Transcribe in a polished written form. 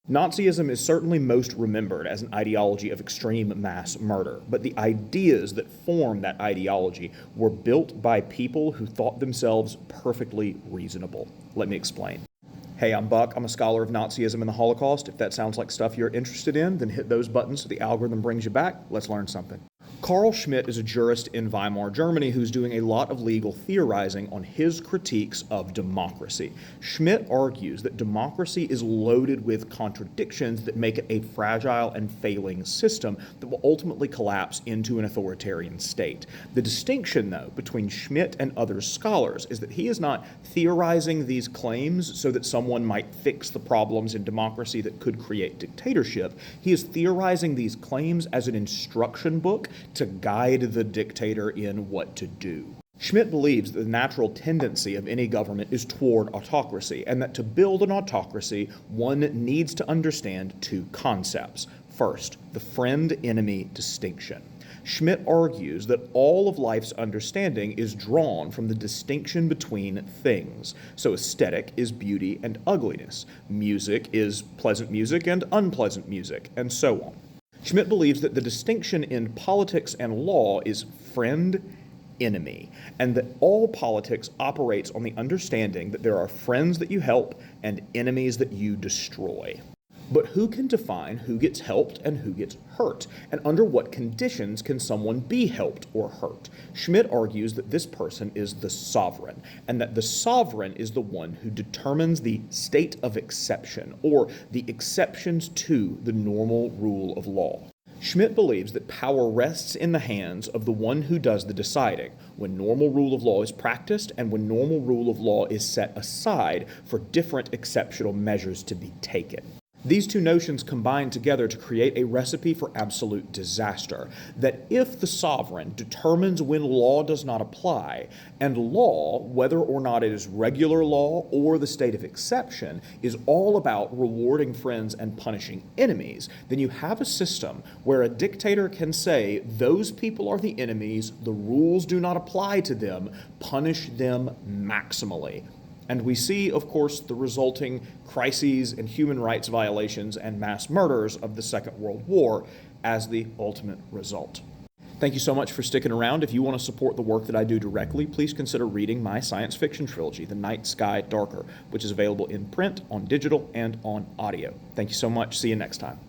Nazism is certainly most remembered as an ideology of extreme mass murder, but the ideas that form that ideology were built by people who thought themselves perfectly reasonable. Let me explain. Hey, I'm Buck. I'm a scholar of Nazism and the Holocaust. If that sounds like stuff you're interested in, then hit those buttons so the algorithm brings you back. Let's learn something. Carl Schmitt is a jurist in Weimar, Germany, who's doing a lot of legal theorizing on his critiques of democracy. Schmitt argues that democracy is loaded with contradictions that make it a fragile and failing system that will ultimately collapse into an authoritarian state. The distinction, though, between Schmitt and other scholars is that he is not theorizing these claims so that someone might fix the problems in democracy that could create dictatorship. He is theorizing these claims as an instruction book to guide the dictator in what to do. Schmitt believes that the natural tendency of any government is toward autocracy, and that to build an autocracy, one needs to understand two concepts. First, the friend-enemy distinction. Schmitt argues that all of life's understanding is drawn from the distinction between things. So aesthetic is beauty and ugliness. Music is pleasant music and unpleasant music, and so on. Schmitt believes that the distinction in politics and law is friend-enemy, and that all politics operates on the understanding that there are friends that you help and enemies that you destroy. But who can define who gets helped and who gets hurt? And under what conditions can someone be helped or hurt? Schmitt argues that this person is the sovereign, and that the sovereign is the one who determines the state of exception, or the exceptions to the normal rule of law. Schmitt believes that power rests in the hands of the one who does the deciding, when normal rule of law is practiced and when normal rule of law is set aside for different exceptional measures to be taken. These two notions combine together to create a recipe for absolute disaster, that if the sovereign determines when law does not apply, and law, whether or not it is regular law or the state of exception, is all about rewarding friends and punishing enemies, then you have a system where a dictator can say, those people are the enemies, the rules do not apply to them, punish them maximally. And we see, of course, the resulting crises and human rights violations and mass murders of the Second World War as the ultimate result. Thank you so much for sticking around. If you want to support the work that I do directly, please consider reading my science fiction trilogy, The Night Sky Darker, which is available in print, on digital, and on audio. Thank you so much. See you next time.